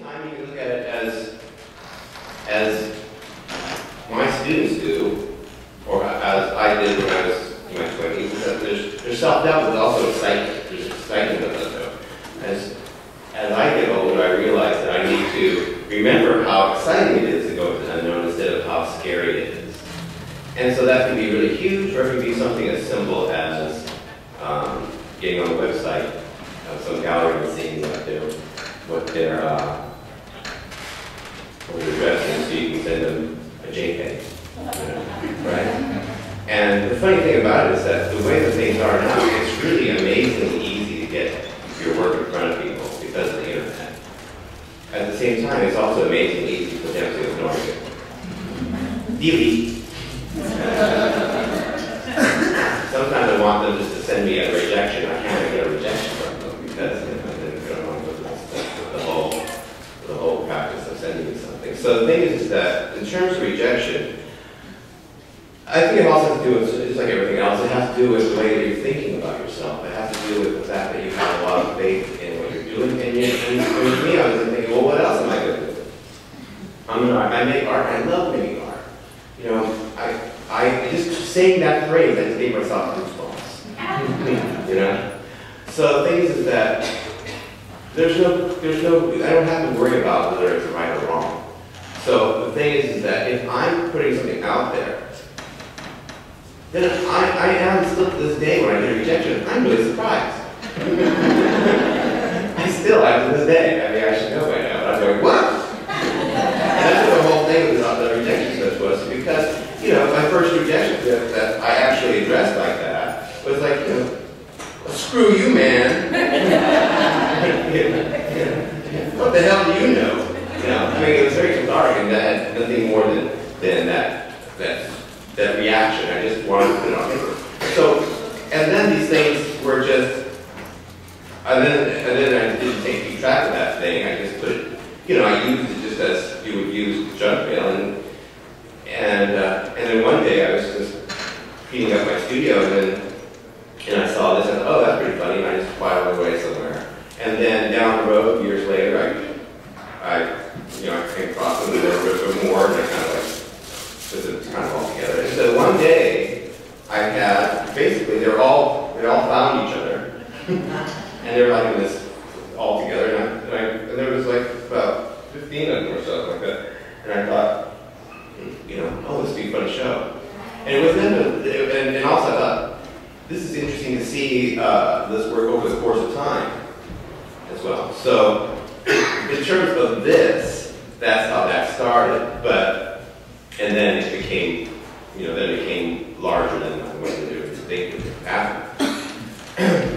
time, you can look at it as my students do, or as I did when I was in my 20s, is that there's self-doubt, but also excitement. There's excitement of that, though. As I get older, I realize that I need to remember how exciting it is to go to the unknown instead of how scary it is. And so that can be really huge, or it can be something as simple as getting on the website of some gallery and seeing what their dress is, so you can send them a JPEG, right? And the funny thing about it is that the way that things are now, it's really amazingly easy to get your work in front of people because of the internet. At the same time, it's also amazingly easy for them to ignore it. Delete. Sometimes I want them just to send me a rejection. I can't get a rejection from them because I don't want to go through the whole practice of sending me something. So the thing is that in terms of rejection, I think it also has to do with, it's like everything else, it has to do with the way that you're thinking about yourself. It has to do with the fact that you have a lot of faith in what you're doing. And for me, I was thinking, well, what else am I going to do? I make art. I love making art. You know, I just saying that phrase, I just gave myself goosebumps. You know? So the thing is that there's no, I don't have to worry about whether it's right or wrong. So the thing is that if I'm putting something out there, then I am still to this day when I get a rejection, I'm really surprised. I still am to this day. I mean, I should know by now, but I'm going, what? And that's what the whole thing with the rejection switch was, because, you know, my first rejection that I actually addressed like that was like, you know, screw you, man. What the hell do you know? You know, I mean, it was very cathartic, and that had nothing more than that reaction. I just wanted to put it on paper. So, and then these things were just, and then I didn't keep track of that thing. I just put it, you know, I used it just as you would use junk mail, and then one day I was just cleaning up my studio, and I saw this, and oh, that's pretty funny, and I just filed it away somewhere. And then down the road, years later, I came across them, and there were more, and I kind of like, it's kind of all together. And so one day, I had, basically, they all found each other. And they were like in this all together. And there was like about 15 of them or so, like that. And I thought, you know, oh, this would be a fun show. And it was then, and also I thought, this is interesting to see this work over the course of time as well. So, in terms of this, that's how that started. And then it became, you know, then it became larger than what they were thinking after.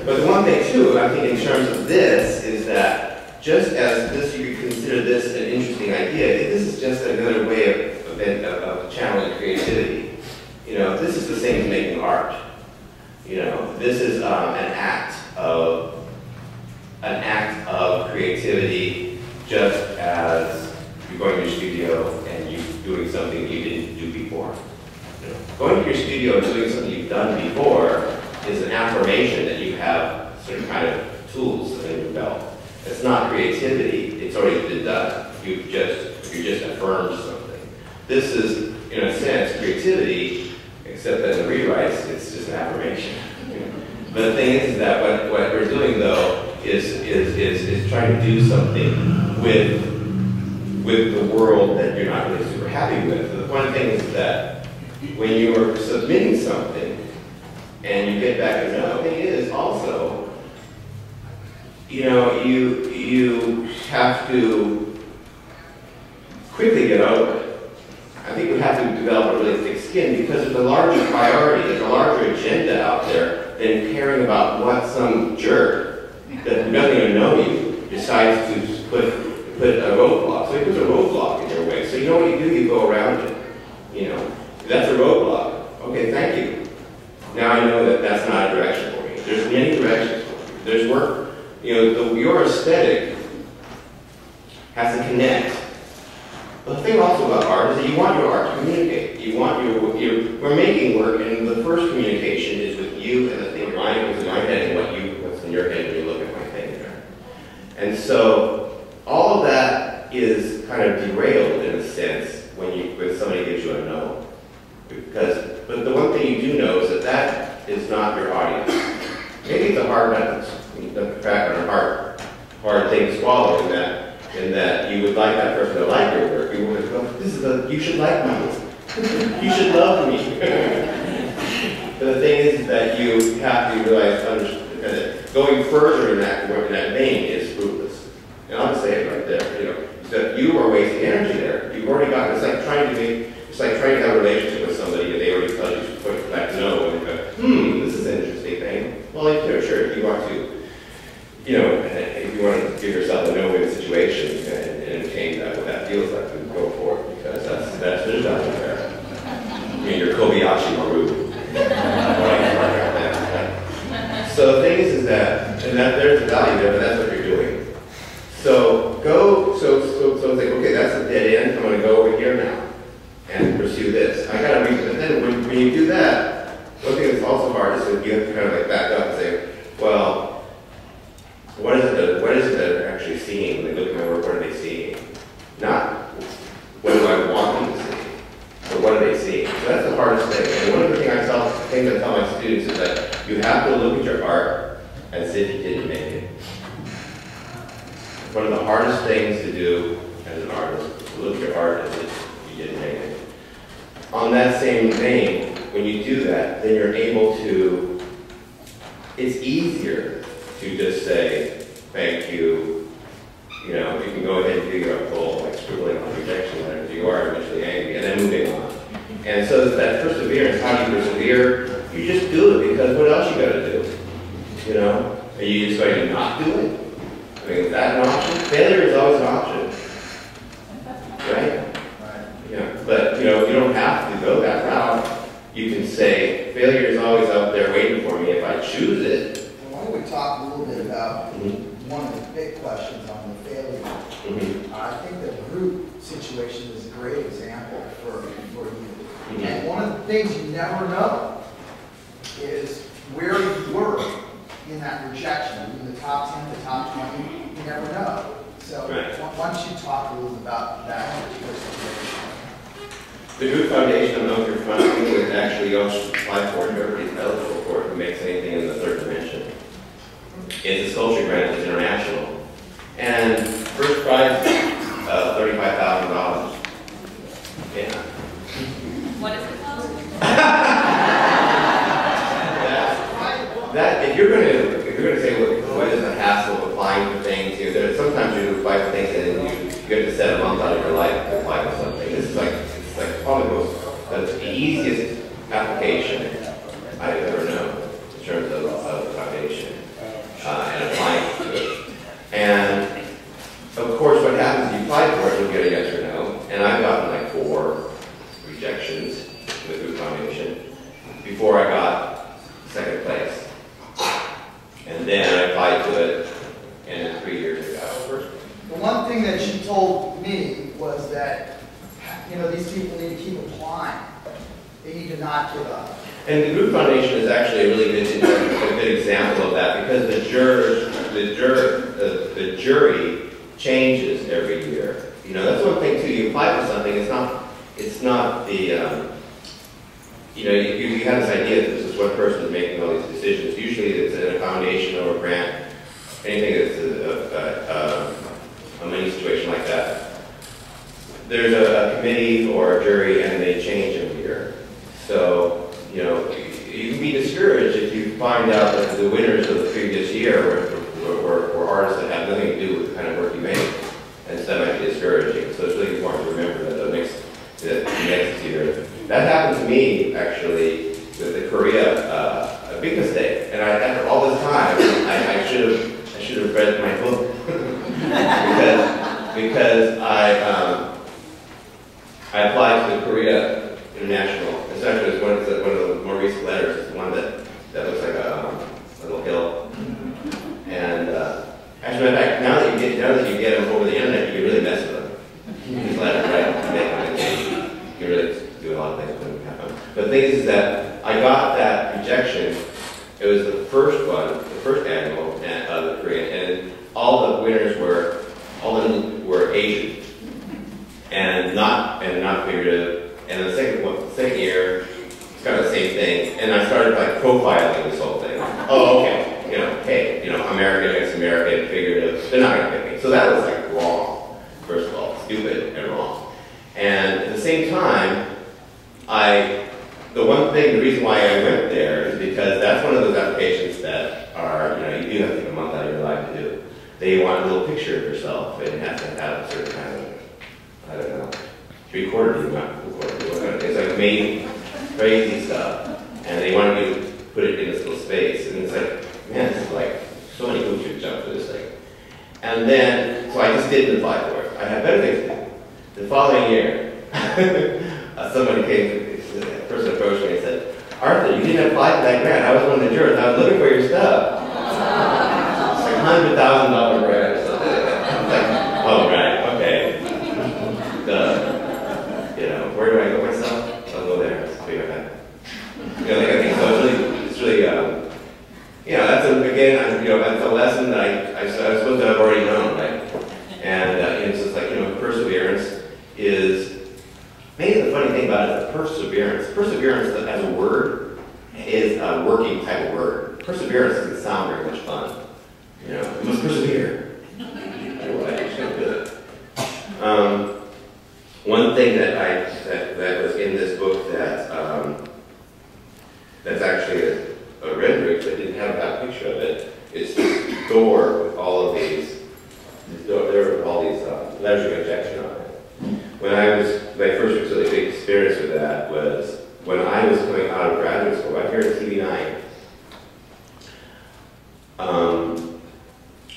But the one thing too, I think in terms of this, is that just as this, you could consider this an interesting idea, this is just another way of channeling creativity. You know, this is the same as making art. You know, this is an act of creativity, just as you're going to your studio and you're doing something you didn't do before. You know, going to your studio and doing something you've done before is an affirmation that you have certain kind of tools in your belt. It's not creativity, it's already been done. You just affirmed something. This is, in a sense, creativity, except that in the rewrites, it's just an affirmation. But the thing is that what we're doing, though, is trying to do something with the world that you're not really super happy with. The one thing is that when you're submitting something and you get back a no, the thing is also, you know, you have to quickly get over it. I think we have to develop a really thick skin because there's a larger priority, there's a larger agenda out there than caring about what some jerk that doesn't even know you decides to put a roadblock. So he puts a roadblock in your way. So you know what you do? You go around it. You know, that's a roadblock. Okay, thank you. Now I know that that's not a direction for me. There's many directions for you. There's work. You know, your aesthetic has to connect. The thing also about art is that you want your art to communicate. You want we're making work, and the first communication is with you and the thing in my head and what's in your head when you look at my thing there. And so all of that is kind of derailed in a sense when somebody gives you a no. But the one thing you do know is that that is not your audience. Maybe it's a hard crack on a hard thing to swallow in that you would like that person to like your work. You would go, you should like my work. You should love me. But the thing is that you have to realize, that going further in that vein is fruitless. And I'll just say it right there. That you are wasting energy there. You've already got. It's like trying to have a relationship with somebody and they already tell you to back no, and you go, this is an interesting thing. Well, sure, if you want to, if you want to give yourself a no-win situation and entertain that, what that feels like, then go for it, because that's there's nothing there. I mean, you're Kobayashi Maru. So the thing is that, and that there's a value there, but that's what you're doing. So it's like, okay, that's a dead end. I'm going to go over here now and pursue this. I got to read it. But then when you do that, one thing that's also hard is that you have to kind of like back up and say, well, what is it that they're actually seeing when they look at my work? What are they seeing? Not what do I want them to see, but what are they seeing? So that's the hardest thing. And one of the things I tell my students is that you have to look at your art as if you didn't make it. One of the hardest things to do as an artist is to look at your art as if you didn't make it. On that same vein, when you do that, then you're able to, it's easier to just say, thank you. You can go ahead and do your goal, like scribbling on rejection letters. You are eventually angry, and then moving on. And so that perseverance, how do you persevere? You just do it, because what else you got to do? Are you just going to not do it? I mean, is that an option? Failure is always an option, right? Yeah. But you don't have to go that route. You can say failure is always out there waiting for me if I choose it. Why don't we talk a little bit about one of the big questions on the failure? I think the group situation is a great example for you. And one of the things you never know is where you were in that rejection, in the top 10, the top 20, you never know. So why don't you talk a little about that particular situation? The Group Foundation, I don't know if you're familiar with, actually you also apply for it, everybody's eligible for it who makes anything in the third dimension. It's a sculpture grant, it's international. And first prize, $35,000. Yeah. What is it called? If you're going to say what is the hassle of applying for things, sometimes you apply for things and you have to set a month out of your life to apply for something. This is like probably the easiest application I've ever known in terms of the foundation and applying to it. And of course, what happens is you apply for it, you'll get a yes or no. And I've gotten like 4 rejections with the Group Foundation before I got second place. And then I applied to it, and 3 years ago. The one thing that you told me was that, these people need to keep applying. They need to not give up. And the Group Foundation is actually a really good example of that, because the jury changes every year. That's one thing too. You apply for something. It's not the. You have this idea that this is one person is making all these decisions. Usually it's in a foundation or a grant, anything that's a money situation like that. There's a committee or a jury, and they change every year. So, you can be discouraged if you find out that the winners of the previous year were artists that have nothing to do with the kind of work you make. And so that might be discouraging. So it's really important to remember that the next year. That happened to me, actually, with the Korea, a big mistake. And after all this time, I should have read my book because I applied to the Korea International. It's actually one of the more recent letters. It's the one that looks like a little hill. And actually, in fact, now that you get them over the internet, you can really mess with them. These letters, right? You can really do a lot of things when it happens. But the thing is that I got that rejection. It was the first one, the first annual of the Korean, and all the winners were Asian. And at the same time, the reason why I went there is because that's one of those applications that are, you do have to take a month out of your life to do. They want a little picture of yourself, and you have to have a certain kind of, I don't know, 3/4 D, not 4/4 D. It's like amazing, crazy stuff. And they want you to put it in this little space. And it's like, man, this is like, so many hoops you jump for this thing. And then, so I just didn't apply for it. I had better things to do. The following year, somebody a person approached me and said, Arthur, you didn't apply for that grant. I was one of the jurors. I was looking for your stuff. It's like $100,000 grant or something like that. I'm like, oh, right, okay. Where do I go myself? I'll go there. I'll be right back. I think so. It's really, that's that's a lesson that I suppose that I've already known, right? And it's just like, perseverance is, maybe the funny thing about it is perseverance as a word is a working type of word. Perseverance doesn't sound very much fun. You must persevere. One thing that was in this book that's actually a rendering, but didn't have that picture of it, is this door with all of these. There were all these letters of rejection on it. When I first really big experience with that was when I was coming out of graduate school, right here at TV9.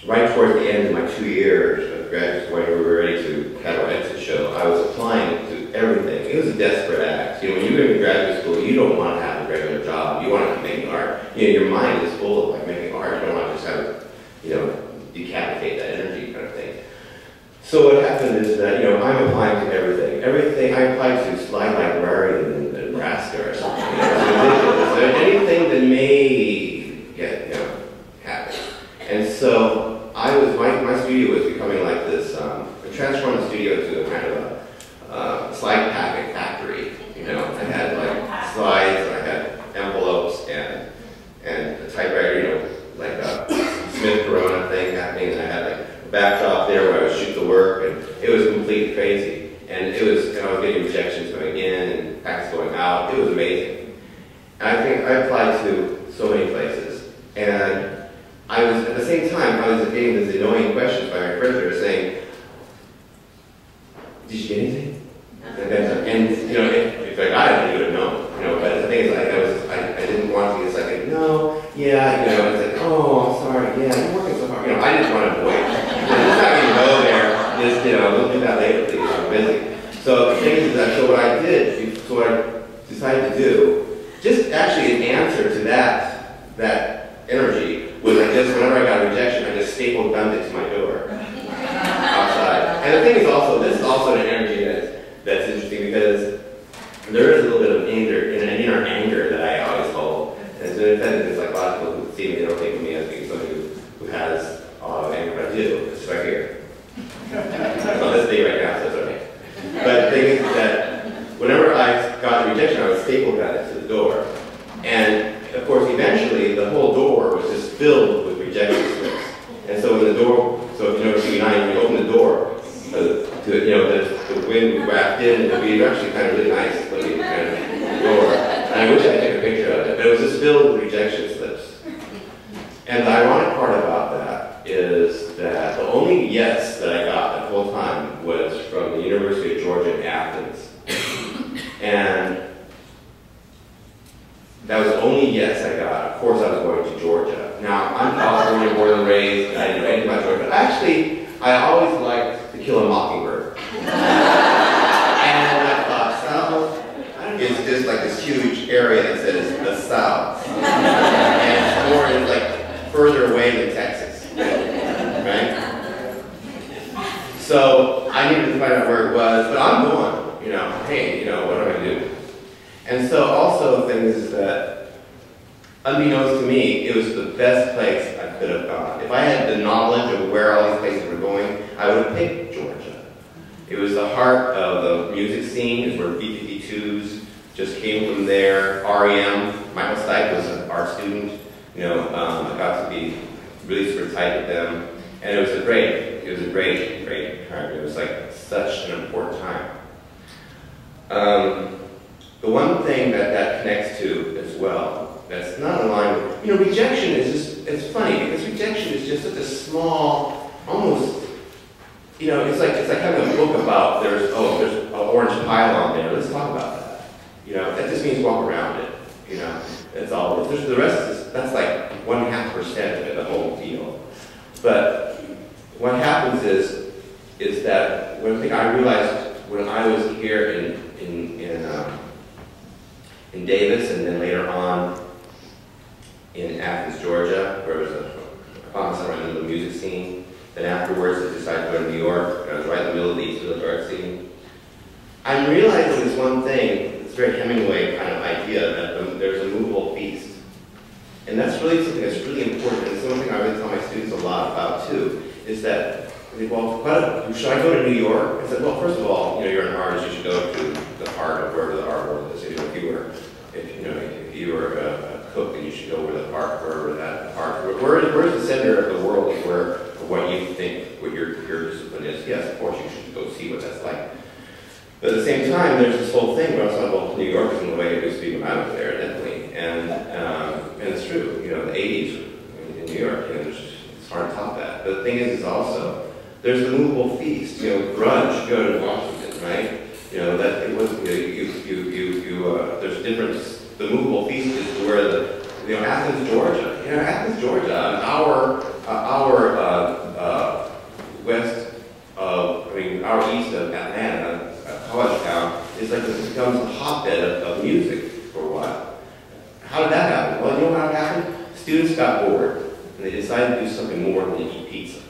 Right towards the end of my 2 years of graduate school, when we were ready to have our exit show, I was applying to everything. It was a desperate act. When you're in graduate school, you don't want to have a regular job. You want to be making art. Your mind is full of making art. You don't want to just have, decapitate that energy kind of thing. So what happened is that, I'm applying to everything. I applied to Slide Librarian in Nebraska or something. So anything that may get, happen. And so my studio was becoming like this, I transformed the studio to a kind of a slide packing factory. I had like slides, and I had envelopes and a typewriter, like a Smith Corona thing happening, and I had like a backdrop there where I would shoot the work, and it was completely crazy. And I was getting rejections coming in and packs going out. It was amazing. And I think I applied to so many places. And I was, at the same time, I was getting these annoying questions by my friends that were saying, did you get anything? And if I got it, you would have known. But the thing is, I didn't want to be just like, no, yeah, it's like, oh, I'm sorry, yeah, I'm working so hard. I didn't want to avoid it. Just not going to go there, just, we'll do that later, please, I'm busy. So the thing is that, so what I decided to do, just actually an answer to that energy, was whenever I got a rejection, I just stapled gunned it to my door outside. And the thing is also, this is also an energy that's interesting because there is a little bit of anger, an inner anger that I always hold. And so it's like a lot of people who see me, they don't think of me as being somebody who has a lot of anger, but I do. It's right here. It's on this day right now, so it's okay. But the thing is that whenever I got the rejection, I would staple gun it to the door. And of course, eventually, the whole door was just filled with rejection slips. And so when the door, so if you notice TV9, when you open the door, the wind would wrapped in, and it would be actually kind of really nice looking kind of door. And I wish I took a picture of it, but it was just filled with rejection slips. And the ironic part about that is that the only yes that I got that whole time was from the University of Georgia in Athens. And that was the only yes I got. Of course, I was going to Georgia. Now, I'm California, born and raised, and I didn't know anything about Georgia. But actually, I always liked To Kill a Mockingbird. And I thought, South is just like this huge area that says the South. And more is like further away than Texas. Right? So I needed to find out where it was, but I'm going. Hey, what am I going to do? And so also the thing is that, unbeknownst to me, it was the best place I could have gone. If I had the knowledge of where all these places were going, I would have picked Georgia. It was the heart of the music scene, is where B-52s just came from there. REM, Michael Stipe was an art student. I got to be really super tight with them. And it was a great time. It was like such an important time. The one thing that connects to as well, that's not aligned with, rejection is just, it's funny because rejection is just such a small, almost, it's like having a book about there's an orange pile on there, let's talk about that. That just means walk around it, that's all. The rest is, that's like 0.5% of it, the whole deal. But what happens is that one thing I realized when I was here in Davis, and then later on in Athens, Georgia, where it was I found myself right in the music scene. Then afterwards, I decided to go to New York. I was right in the middle of the East Village art scene. I'm realizing this one thing, this very Hemingway kind of idea that there's a movable feast. And that's really something that's really important. And it's something I really tell my students a lot about too, is that, well, should I go to New York? I said, well, first of all, you're an artist, you should go to the heart of wherever the art world is. If you were a cook, then you should go wherever that heart. Where's the center of the world where what you think, what your discipline is? Yes, of course, you should go see what that's like. But at the same time, there's this whole thing where I was like, well, New York isn't the way it used to be when I was there, definitely. And it's true, the 80s in New York, it's hard to top that. But the thing is also, there's the movable feast. Grunge, you go to Washington, right? That it was, there's difference. The movable feast is where Athens, Georgia. Athens, Georgia, an hour west of, hour east of Atlanta, a college town, is like it becomes a hotbed of music for a while. How did that happen? Well, you know how it happened? Students got bored, and they decided to do something more than eat pizza.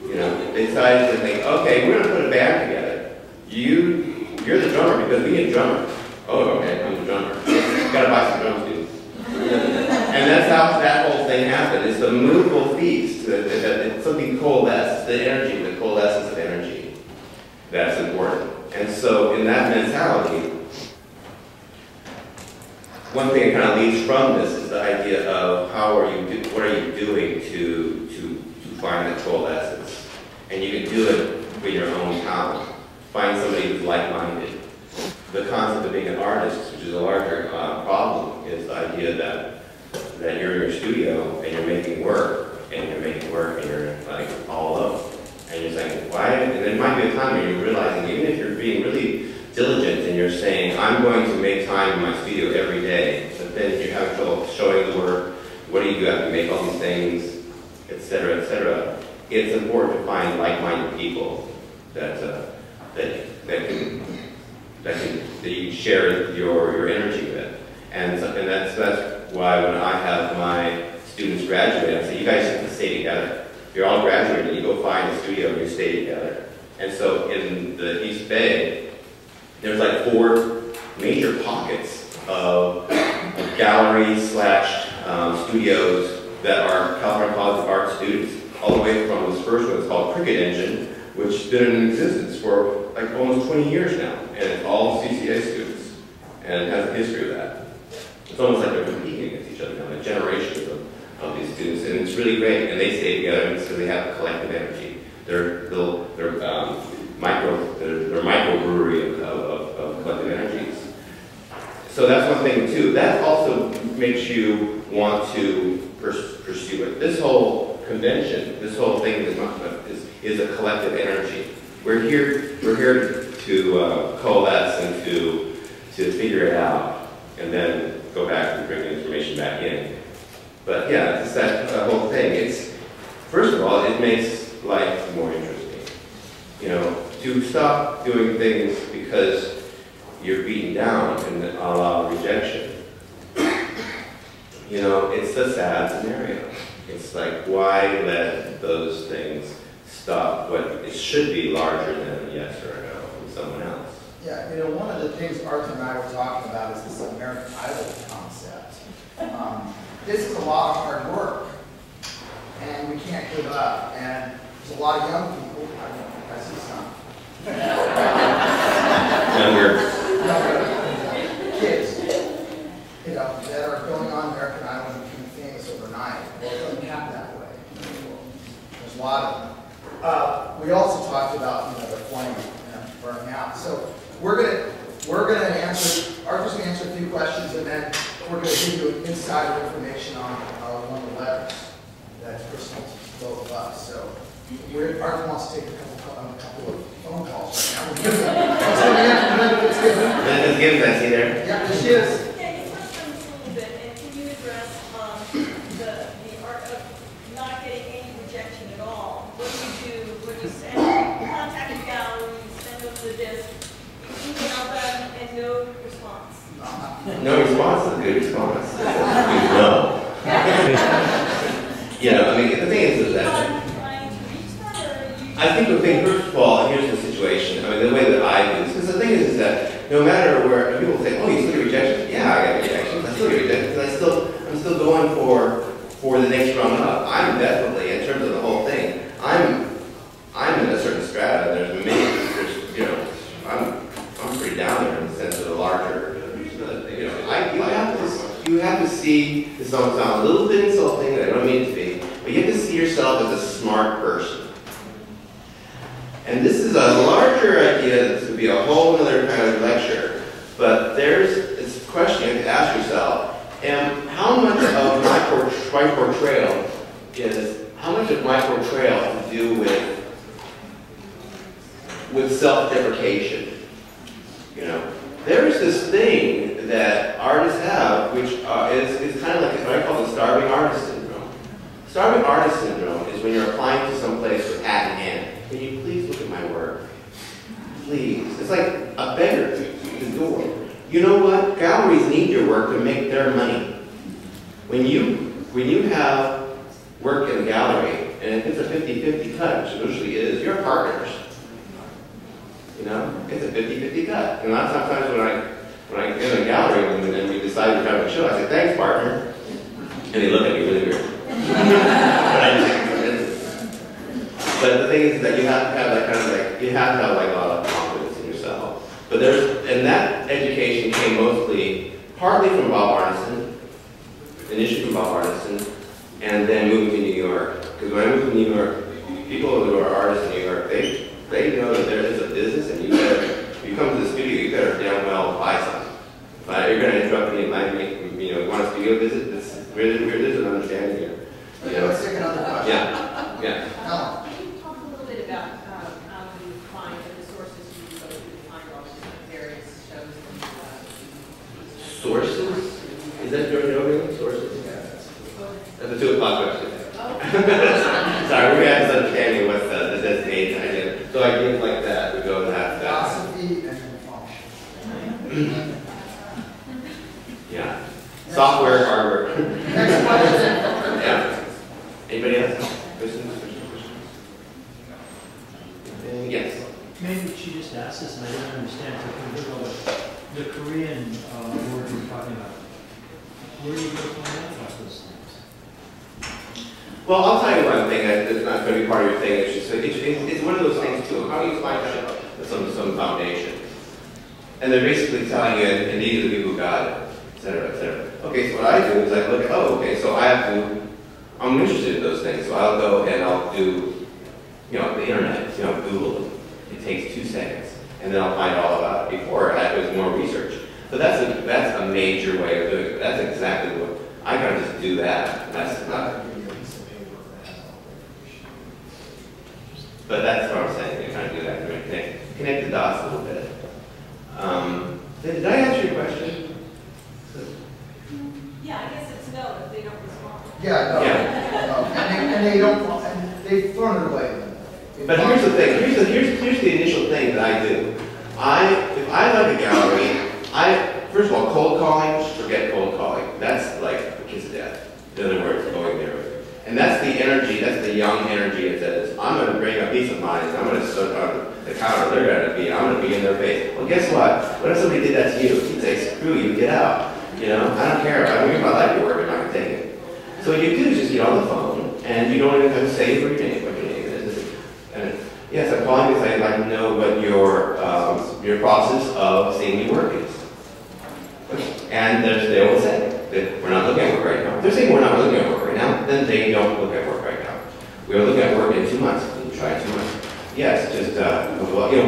They decided to think, okay, we're going to put a band together. You're the drummer because we need a drummer. Oh, okay, I'm the drummer. Got to buy some drums, dude. And that's how that whole thing happened. It's the movable feast. It's something coalesces, the energy, the coalescence of energy. That's important. And so in that mentality, one thing that kind of leads from this is the idea of what are you doing to find the coalescence. And you can do it with your own talent. Find somebody who's like-minded. The concept of being an artist, which is a larger problem, is the idea that you're in your studio and you're making work, and you're like all alone. And you're saying, why? And there might be a time where you're realizing, even if you're being really diligent and you're saying, I'm going to make time in my studio every day, but then you're having trouble showing the work, what do? You have to make all these things, etc., etc. It's important to find like-minded people that you share your energy with, and that's why when I have my students graduate, I say, you guys have to stay together. You're all graduating, you go find a studio and you stay together. And so in the East Bay, there's like 4 major pockets of galleries / studios that are California College of Art students, all the way from this first one, it's called Cricket Engine, which has been in existence for like almost 20 years now, and it's all CCA students, and it has a history of that. It's almost like they're competing against each other now, like generations of these students, and it's really great, and they stay together because they have a collective energy. They're micro brewery of collective energies. So that's one thing too. That also makes you want to pursue it. This whole convention, this whole thing is a collective energy. We're here to coalesce and to figure it out, and then go back and bring the information back in. But yeah, it's that whole thing. First of all, it makes life more interesting. To stop doing things because you're beaten down and allow rejection. It's a sad scenario. It's like, why let those things stop what it should be larger than a yes or a no from someone else? Yeah, one of the things Arthur and I were talking about is this American Idol concept. This is a lot of hard work, and we can't give up. And there's a lot of young people, I see some. Younger Kids, that are going on American Idol and becoming famous overnight. Well, it doesn't happen that way. There's a lot of them. We also talked about, the flame and burning out. So we're going to we're going to answer, Arthur's going to answer a few questions, and then we're going to give you insider information on one of the letters that's personal to both of us. So Arthur wants to take a couple of phone calls right now. Let's give Betsy there. Yeah, there she is. Yeah, you touched on this a little bit, and can you address the art of not getting any rejection at all? What do you do when you contact a gallery, you send them the disc, you email them, and no response? No response is a good response. No. Yeah, I mean, the thing is that Trying to reach that, or are you? I think the thing, first of all, here's the situation. I mean, the way that I do this, because the thing is that no matter where people say, "Oh, you still get rejections." Yeah, I get rejections. I still get rejections. I'm still going for the next rung up. I'm definitely, in terms of the whole thing, I'm in a certain strata. There's I'm pretty down there in the sense of the larger. You have to see. This don't sound a little bit insulting. I don't mean it to be, but you have to see yourself as a smart person. And this is a larger idea. This would be a whole other kind of lecture. But it's a question you have to ask yourself. And how much of my portrayal has to do with self-deprecation? You know, there's this thing that artists have, which is kind of like what I call the starving artist syndrome. Starving artist syndrome is when you're applying to some place with hat in hand. Can you please look at my work? Please. It's like a beggar at the door. You know what? Galleries need your work to make their money. When you have work in a gallery, and if it's a 50-50 cut, which it usually is, you're partners. You know? It's a 50-50 cut. And a lot of times when I'm in a gallery and we decide to have a show, I say, "Thanks, partner." And they look at me really weird. But the thing is that you have to have that kind of a lot of confidence in yourself. But and that education came partly from Bob Arneson, initially from Bob Arneson, and then moving to New York. Because when I moved to New York, people who are artists in New York, they know that there is a business, and you come to the studio, you better damn well buy something. But you're going to interrupt me and want a studio visit. There's an understanding here. Let's take another question. Yeah. Helen. Can you talk a little bit about how you find the resources you go to find all these various shows and Sources? Is that your sources? That's a 2 o'clock question. Sorry, we're going to have this understanding of what the designation I did. So I give like that, we go and have that. Philosophy and function. Yeah. Software, hardware. Next question. Yeah. Anybody else? Questions? Yes. Maybe she just asked this and I didn't understand. So can you go with the Korean word you're talking about? Where do you go to find out about those things? Well, I'll tell you one thing that's not going to be part of your thing. It's one of those things too. How do you find out some foundation? And they're basically telling you, and these are the people who got it, et cetera, et cetera. Okay, so what I do is I look at, so I'm interested in those things. So I'll go and I'll do, the internet, Google them. It takes 2 seconds. And then I'll find all about it. Before, I had to do more research. But that's a major way of doing it. That's exactly what, I gotta just do that. That's not. But that's what I'm saying. You're trying to do that. You're trying to connect the dots a little bit. Did I answer your question? Yeah, I guess it's no if they don't respond. Yeah, no. Yeah. And they don't, and they've thrown it away. But here's the thing. Here's the initial thing that I do. If I like a gallery, first of all, cold calling. Forget cold calling. That's like a kiss of death. In other words, going there. And that's the energy. That's the young energy that says, "I'm going to bring a piece of mine. I'm going to sit on the counter they're going to be. I'm going to be in their face." Well, guess what? What if somebody did that to you? You'd say, "Screw you. Get out." I don't care. I don't care if I like your work. I'm not going to take it. So what you do is just get on the phone, and you don't even have to say what your name is. And yes, I'm calling because I'd like to know what your process of seeing your work is. And they will say that we're not looking at work right now. If they're saying we're not looking at work right now, then they don't look at work right now. We're looking at work in 2 months. We'll try 2 months. Yes, just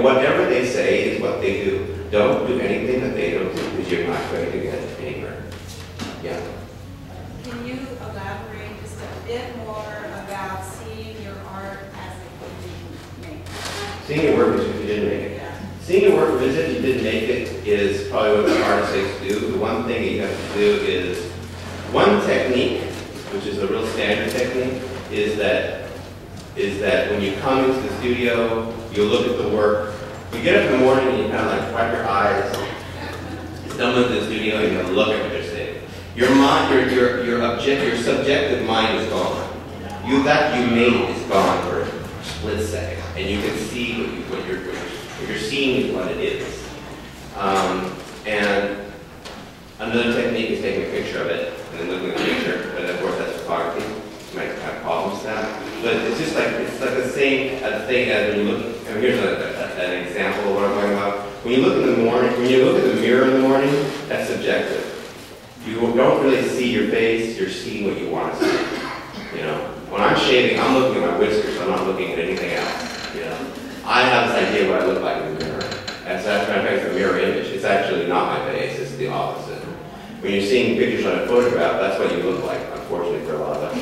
whatever they say is what they do. don't do anything that they don't do, because you're not going to get anywhere. Yeah. Can you elaborate just a bit more about seeing your art as a didn't make? Seeing your work as if you didn't make it. Yeah. Seeing your work as if you didn't make it is probably what the artist has to do. The one thing that you have to do is, one technique, which is a real standard technique, is that when you come into the studio, you look at the work, you get up in the morning and you kind of like wipe your eyes, stumble into the studio and you look at what you're seeing. Your mind, your subjective mind is gone. That you made is gone for a split second, and you can see what you're seeing is what it is. And another technique is taking a picture of it and then looking at the picture, but of course that's photography. You might have problems with that. But it's just like, it's like the same thing as when you look, I mean, here's an example of what I'm talking about. When you look in the morning, when you look at the mirror in the morning, that's subjective. You don't really see your face, you're seeing what you want to see. You know, when I'm shaving, I'm looking at my whiskers, I'm not looking at anything else. You know, I have this idea what I look like in the mirror. And so after I face the mirror image, it's actually not my face, it's the opposite. When you're seeing pictures on a photograph, that's what you look like, unfortunately for a lot of us.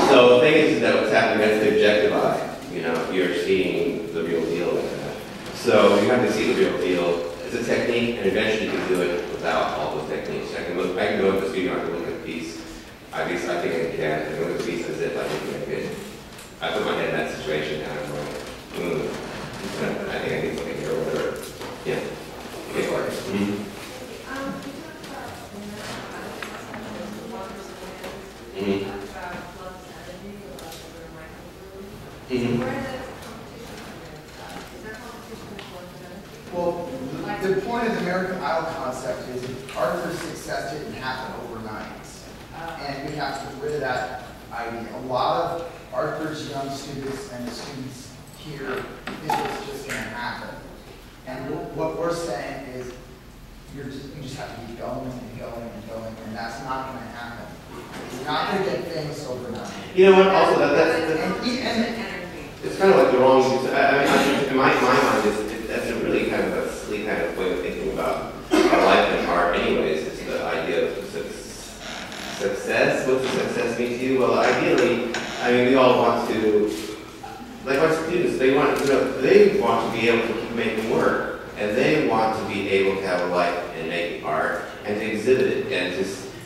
So the thing is that what's happening, that's the objective eye. You know, you're seeing the real deal in that. So you have to see the real deal. It's a technique, and eventually you can do it without all those techniques. I can go into the studio, I can look at the piece. At least I think I can. I can look at the piece as if I think I could. I put my head in that situation, and I'm like, I think I need something here, or whatever. Yeah. Okay, go ahead. Mm-hmm. Well, the point of the American Idol concept is Arthur's success didn't happen overnight. And we have to get rid of that idea. A lot of Arthur's young students and the students here think it's just going to happen. And what we're saying is you just have to keep going and going and going, and that's not going to happen. You're not going to get famous overnight. You know what? Also, it's kind of like the wrong. I mean, in my mind, that's a really kind of a silly kind of way of thinking about life and art. Anyways, it's the idea of success. What does success mean to you? Well, ideally, I mean, we all want to, like our students, they want to be able to keep making work, and they want to be able to have a life in making art and to exhibit it and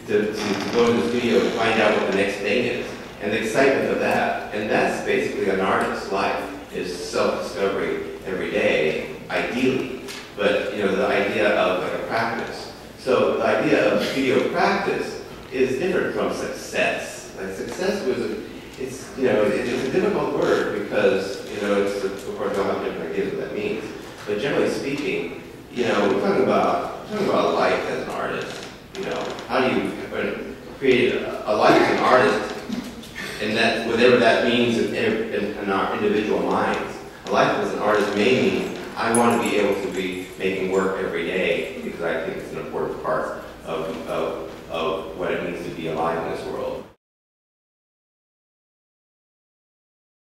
to go to the studio and find out what the next thing is, and the excitement of that. And that's basically an artist's life, is self-discovery every day, ideally. But, you know, the idea of like a practice. So the idea of studio practice is different from success. Like success it's a difficult word because, you know, it's, of course, I'll have different ideas what that means. But generally speaking, you know, we're talking about life as an artist. You know, how do you create a life as an artist, and that whatever that means in our individual minds. A life as an artist may mean I want to be able to be making work every day because I think it's an important part of what it means to be alive in this world.